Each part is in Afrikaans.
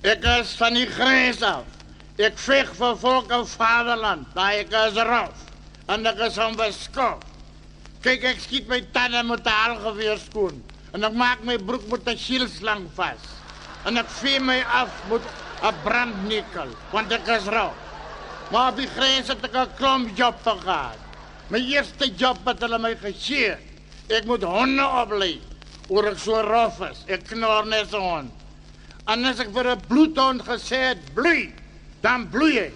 Ek is van die grens af. Ek veg vir volk en vaderland. Maar ek is rof. En ek is onbeskof. Kyk, ek skiet my tande met 'n halgeweerskoen. En ek maak my broek met 'n skielslang vas. En ek vee my af met 'n brandnikkel. Want ek is rof. Maar op die grens het ek 'n klomp joppe gehad. My eerste job het hulle my gegee. Ek moet honde oplei. Oor ek so rof is. Ek knor net so hond. En as ek vir 'n bloedhond gesê het, bloei, dan bloei hy.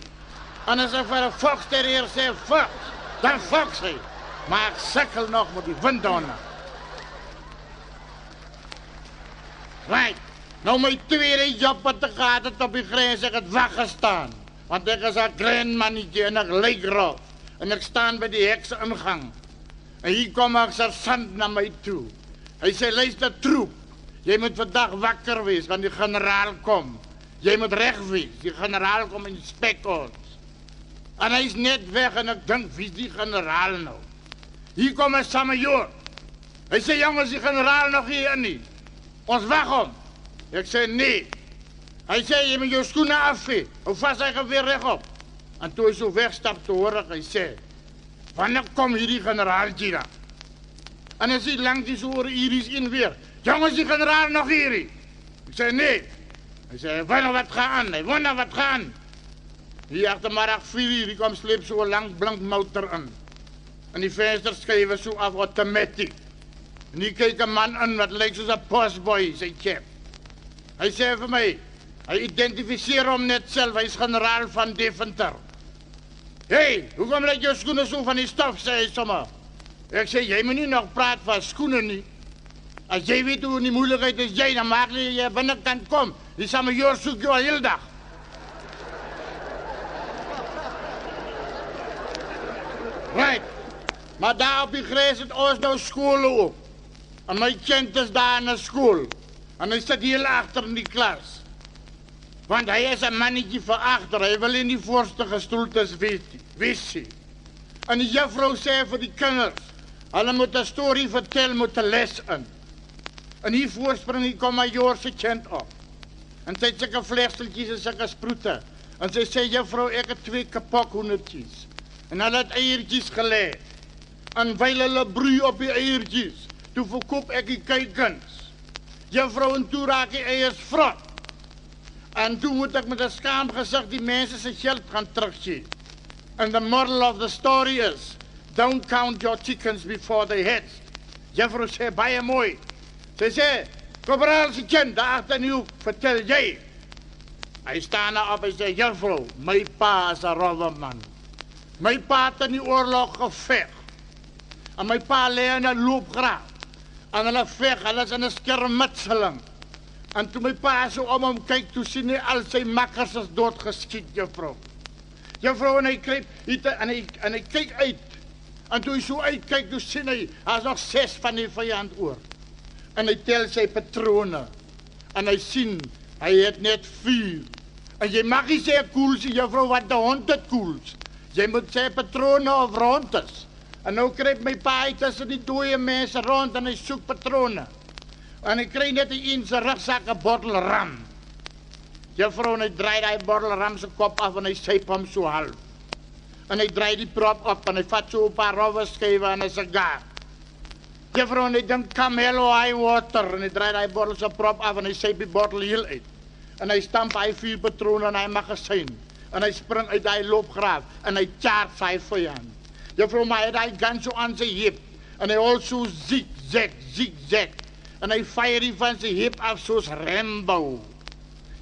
En as ek vir 'n foksterrier sê, foks, dan foks hy. Maar ek sukkel nog met die windhonde. Right, nou my tweede job wat ek gehad het op die grens, ek het weggestaan. Want ek is 'n klein mannetjie en ek lyk rof. En ek staan by die hekse ingang. En hier kom 'n sergeant na my toe. Hy sê, luister troep, jy moet vandag wakker wees, want die generaal kom. Jy moet reg wees, die generaal kom inspek ons. En hy is net weg en ek dink, wie is die generaal nou? Hier kom 'n samajoor. Hy sê, jongens, die generaal nog hier in nie. Ons wag hom. Ek sê, nee. Hy sê, jy moet jou skoene afvee. Hou vas hy geweer regop. En toe hy so wegstap, toe hoor ek, hy sê, wanneer kom hierdie generaaltjie dan? En hy sê, langs die so oor Iris in weer. Jongens, die generaal nog hier. Ek sê, nee. Hy sê, wonder wat gaan, hy wonder wat gaan. Hier agtermiddag 4 uur, die kom sleep so 'n lang blink motor in. En die venster skuif so af automatic. En hier kyk 'n man in wat lyk soos 'n postboy, sy chef. Hy sê vir my, hy identifiseer hom net self, hy's generaal van Deventer. Hey, hoekom lyk jou skoene so van die stof, sê hy sommer. Ek sê, jy moet nie nog praat van skoene nie. As jy weet hoe in die moeilikheid is jy, dan maak jy binnekant kom. Die samajoor soek jou al heel dag. Right. Maar daar op die grens het ons nou skole ook. En my kind is daar in 'n skool. En hy sit heel agter in die klas. Want hy is 'n mannetjie van agter. Hy wil in die voorste gestoeltes wees. En die juffrou sê vir die kinders, hulle moet 'n storie vertel met 'n les in. En hier voorspring die kommajoor se kind op. En sy het sulke vlegseltjies en sulke sproete. En sy sê, juffrou, ek het 2 kapokhoendertjies. En hulle het eiertjies gelê. En wyl hulle broei op die eiertjies, toe verkoop ek die kuikens. Juffrou, en toe raak die eiers vrot. En toe moet ek met 'n skaam gesig die mense se geld gaan teruggee. And the moral of the story is, don't count your chickens before they hatch. Juffrou sê, baie mooi. Sy sê, korporaal se kind, daar agter in die hoek, vertel jy. Hy staan daar op en sê, juffrou, my pa is 'n rowwe man. My pa het in die oorlog geveg. En my pa lê in 'n loopgraaf. En hulle veg, hulle is in 'n skermutseling. En toe my pa so om hom kyk, toe sien hy al sy makkers is doodgeskiet, juffrou. Juffrou, en hy kruip, en hy kyk uit. En toe hy so uitkyk, toe sien hy, daar is nog 6 van die vyand oor. En hy tel sy patrone. En hy sien, hy het net 4. En jy mag nie sê koels, juffrou, want die hond het koels. Jy moet sê patrone of rondes. En nou kruip my pa uit tussen die dooie mense rond en hy soek patrone. En hy kry net in sy rugsak 'n bottel ram. Juffrou, en hy draai die bottel ram se kop af en hy syp hom so half. En hy draai die prop op en hy vat so 'n paar rowwe skywe en 'n sigaar. Juffrou, en hy dink, come hello high water. En hy draai die bottel se prop af en hy syp die bottel heel uit. En hy stamp hy 4 patrone in hy magasyn. En hy spring uit die loopgraaf en hy charge sy vyand. Juffrou, maar hy het die gun so aan sy hip. En hy hol so zigzag. En hy fire die van sy hip af soos Rambo.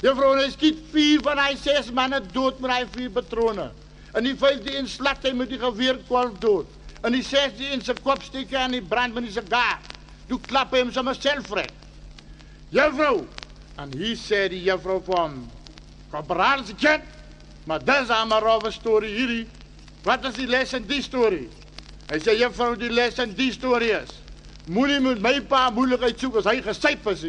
Juffrou, en hy skiet 4 van hy 6 manne dood met hy 4 patrone. En die 5de een slat hy met die geweerkwal dood. En die 6de een sy kop steek hy aan die brand met die sigaar. Toe klap hy hom sommer self reg. Juffrou, en hier sê die juffrou vir hom, korporaal se kind, maar dis 'n rowwe storie hierdie. Wat is die les in die storie? Hy sê, juffrou, die les in die storie is, moenie met my pa moeilikheid soek as hy gesyp is.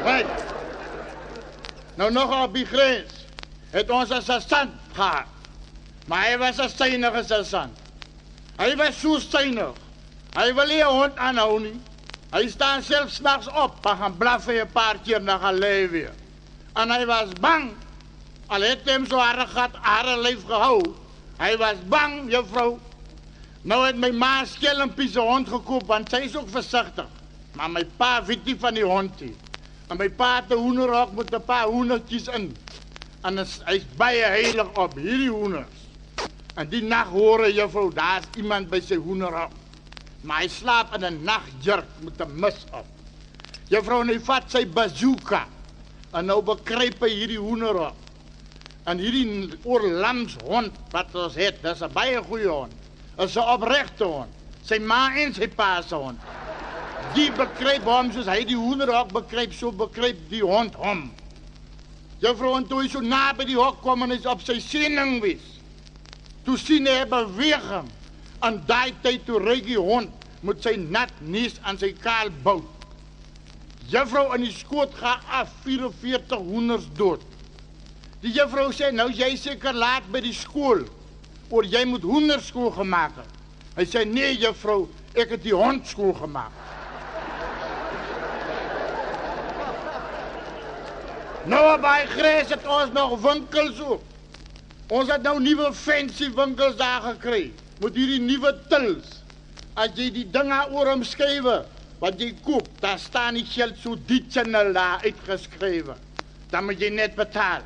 Right. Nou nog op die grens het ons 'n sergeant gehad. Maar hy was 'n stynige sergeant. Hy was so stynig. Hy wil nie 'n hond aanhou nie. Hy staan selfs s'nachts op, en gaan blaf hy 'n paar keer, dan gaan lê weer. En hy was bang, al het hem so hare lyf gehou, hy was bang, juffrou. Nou het my ma skelmpie se hond gekoop, want sy is ook versigtig. Maar my pa weet nie van die hond nie. En my pa het 'n hoenderhok met 'n paar hoendertjies in. En hy's baie heilig op hierdie hoenders. En die nag hoor hy, juffrou, daar's iemand by sy hoenderhok. Maar hy slaap in 'n nagjurk met 'n mis op. Juffrou, en hy vat sy bazooka. En nou bekruip hy hierdie hoenderhok. En hierdie oorlamshond wat ons het, dis 'n baie goeie hond. Is 'n opregte hond. Sy ma en sy pa se hond. Die bekruip hom soos hy die hoenderhok bekruip, so bekruip die hond hom. Juffrou, en toe hy so na by die hok kom en hy is op sy siening wees. Toe sien hy beweging. En daai tyd toe ry die hond met sy nat neus aan sy kaal bout. Juffrou, in die skoot gaan af 44 hoenders dood. Die juffrou sê, nou jy seker laat by die skool, oor jy moet hoenders skoongemaak het. Hy sê, nee juffrou, ek het die hond skoongemaak. Nou op hy gres het ons nog winkels ook. Ons het nou nuwe fancy winkels daar gekry, met hierdie nuwe tils. As jy die dinge oor hom skrywe, wat jy koop, daar staan die geld so digital daar uitgeskrywe. Dan moet jy net betaal.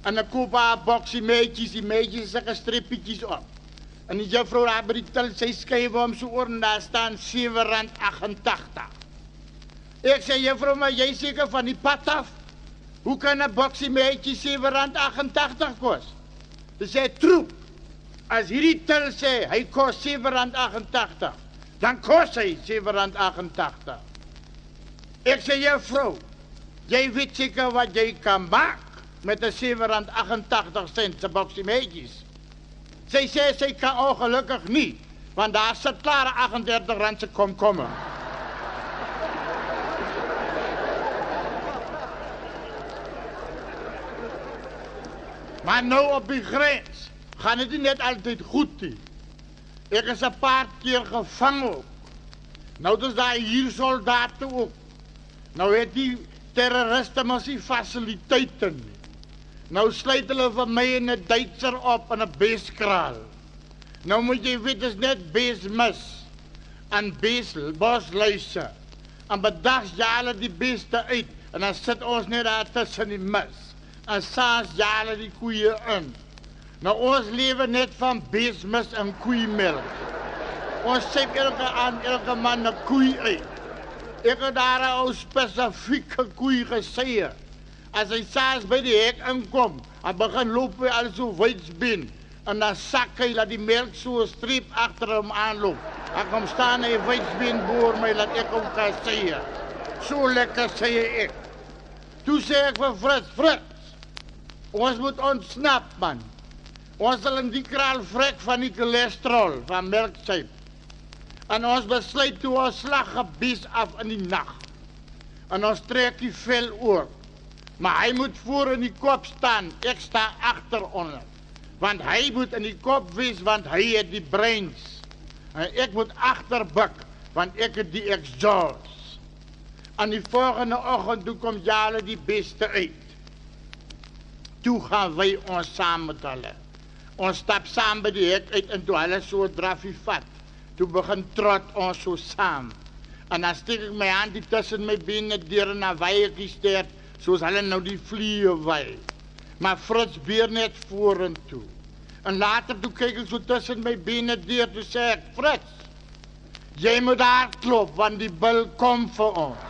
En ek koop haar boksie meetjies, die meetjies sulke strippietjies op. En die juffrou daar by die til, sy skrywe hom so oor en daar staan R7.88. Ek sê, juffrou, maar jy seker van die pad af? Hoe kan 'n boksie meetjies R7.88 kos? Sy sê, troep, as hierdie til sê, hy kos R7.88, dan kos hy R7.88. Ek sê, juffrou, jy weet seker wat jy kan maak met 'n R7.88 se boksie meetjies. Sy sê, sy kan ongelukkig nie, want daar sit klare R38 se komkommer. Maar nou op die grens gaan dit nie net altyd goed nie. Ek is 'n paar keer gevang ook. Nou dis daar hier soldate ook. Nou het die terroriste mos nie fasiliteite nie. Nou sluit hulle vir my en 'n Duitser op in 'n beeskraal. Nou moet jy weet, dis net beesmis en beesbosluise. En bedags jaag hulle die beeste uit en dan sit ons net daar tussen die mis. En saans jaag hulle die koeie in. Nou ons lewe net van beesmis en koeimelk. Ons sê elke man 'n koei uit. Ek het daar 'n ou spesifieke koei gesê. As hy saans by die hek inkom, en begin loop hy al so wydsbeen, en dan sak hy, laat die melk so 'n streep agter hom aanloop. En kom staan hy wydsbeen voor my, laat ek hom kan sê. So lekker sê ek. Toe sê ek vir Fritz, ons moet ontsnap, man. Ons sal in die kraal vrek van die cholesterol, van melksuip. En ons besluit toe ons slag 'n bees af in die nag. En ons trek die vel oor. Maar hy moet voor in die kop staan, ek sta agteronder. Want hy moet in die kop wees, want hy het die brains. En ek moet agterbuk, want ek het die exhaust. En die volgende oggend toe kom Jale die beste uit. Toe gaan wy ons saam met hulle. Ons stap saam by die hek uit en toe hulle so 'n draffie vat. Toe begin trot ons so saam. En dan steek ek my hand tussen my bene deur en na weietjie steer, soos hulle nou die vliee wy. Maar Fritz beer net vorentoe. En later toe kyk ek so tussen my bene deur, toe sê ek, Fritz, jy moet daar klop, want die bil kom vir ons.